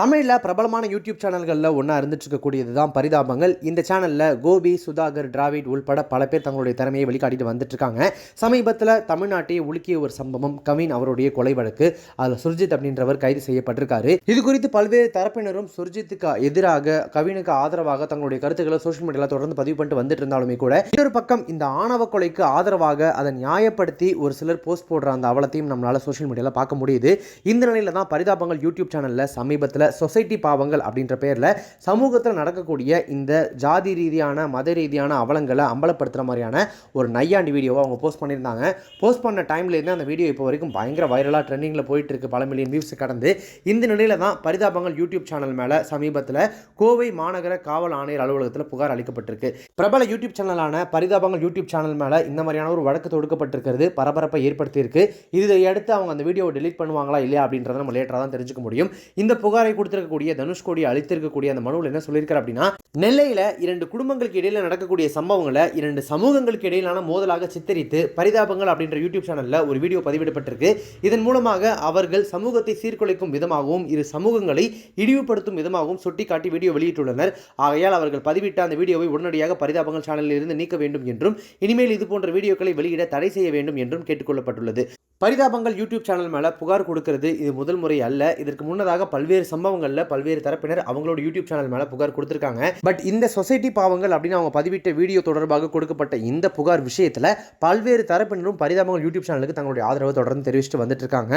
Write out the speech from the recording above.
தமிழில் பிரபலமான யூடியூப் சேனல்களில் ஒன்றா இருந்துட்டு இருக்கக்கூடியது தான் பரிதாபங்கள். இந்த சேனலில் கோபி, சுதாகர், டிராவிட் உள்பட பல பேர் தங்களுடைய திறமையை வெளிக்காட்டிட்டு வந்துட்டு இருக்காங்க. சமீபத்தில் தமிழ்நாட்டை உலுக்கிய ஒரு சம்பவம் கவின் அவருடைய கொலை வழக்கு. அதில் சுர்ஜித் அப்படின்றவர் கைது செய்யப்பட்டிருக்காரு. இது குறித்து பல்வேறு தரப்பினரும் சுர்ஜித்துக்கு எதிராக, கவினுக்கு ஆதரவாக தங்களுடைய கருத்துக்களை சோஷியல் மீடியாவில் தொடர்ந்து பதிவு பண்ணிட்டு வந்துட்டு இருந்தாலுமே கூட, இன்னொரு பக்கம் இந்த ஆணவ கொலைக்கு ஆதரவாக அதை நியாயப்படுத்தி ஒரு சிலர் போஸ்ட் போடுற அந்த அவலத்தையும் நம்மளால சோஷியல் மீடியாவில் பார்க்க முடியுது. இந்த நிலையில தான் பரிதாபங்கள் யூடியூப் சேனலில் சமீபத்தில் சொசைட்டி பாவங்கள் அப்படின்ற பேரில் சமூகத்தில் நடக்கக்கூடிய இந்த ஜாதி ரீதியான, மத ரீதியான அவலங்களை அம்பலப்படுத்துகிற மாதிரியான ஒரு நையாண்டி வீடியோவை அவங்க போஸ்ட் பண்ணியிருந்தாங்க. போஸ்ட் பண்ண டைம்லேருந்து அந்த வீடியோ இப்போ வரைக்கும் பயங்கர வைரலாக ட்ரெண்டிங்கில் போயிட்டு இருக்கு, பல மில்லியன் வியூஸ் கடந்து. இந்த நிலையில தான் பரிதாபங்கள் யூடியூப் சேனல் மேலே சமீபத்தில் கோவை மாநகர காவல் ஆணையர் அலுவலகத்தில் புகார் அளிக்கப்பட்டிருக்கு. பிரபல யூடியூப் சேனலான பரிதாபங்கள் யூடியூப் சேனல் மேலே இந்த மாதிரியான ஒரு வழக்கு தொடுக்கப்பட்டிருக்கிறது பரபரப்பை ஏற்படுத்தியிருக்கு. இதை அடுத்து அவங்க அந்த வீடியோவை டெலீட் பண்ணுவாங்களா இல்லையா அப்படின்றத நம்ம லேட்டராக தான் தெரிஞ்சுக்க முடியும். இந்த புகாரை கொடுத்திருக்கக்கூடிய தனுஷ்கோடி அளித்திருக்கக்கூடிய அந்த மனுவில் என்ன சொல்லியிருக்காரு அப்படின்னா, நெல்லையில் 2 குடும்பங்களுக்கு இடையில நடக்கக்கூடிய சம்பவங்களை 2 சமூகங்களுக்கு இடையிலான மோதலாக சித்தரித்து பரிதாபங்கள் அப்படின்ற யூடியூப் சேனல்ல ஒரு வீடியோ பதிவிடப்பட்டிருக்கு. இதன் மூலமாக அவர்கள் சமூகத்தை சீர்குலைக்கும் விதமாகவும் இரு சமூகங்களை இழிவுபடுத்தும் விதமாகவும் சுட்டிக்காட்டி வீடியோ வெளியிட்டுள்ளனர். ஆகையால் அவர்கள் பதிவிட்ட அந்த வீடியோவை உடனடியாக பரிதாபங்கள் சேனலில் இருந்து நீக்க வேண்டும் என்றும், இனிமேல் இது போன்ற வீடியோக்களை வெளியிட தடை செய்ய வேண்டும் என்றும் கேட்டுக்கொள்ளப்பட்டுள்ளது. பரிதாபங்கள் யூடியூப் சேனல் மேலே புகார் கொடுக்கிறது இது முதல் முறை அல்ல. இதற்கு முன்னதாக பல்வேறு சம்பவங்களில் பல்வேறு தரப்பினர் அவங்களோட யூடியூப் சேனல் மேலே புகார் கொடுத்திருக்காங்க. பட் இந்த சொசைட்டி பாவங்கள் அப்படின்னு அவங்க பதிவிட்ட வீடியோ தொடர்பாக கொடுக்கப்பட்ட இந்த புகார் விஷயத்தில் பல்வேறு தரப்பினரும் பரிதாபங்கள் யூடியூப் சேனலுக்கு தங்களுடைய ஆதரவை தொடர்ந்து தெரிவிச்சுட்டு வந்துட்டு இருக்காங்க.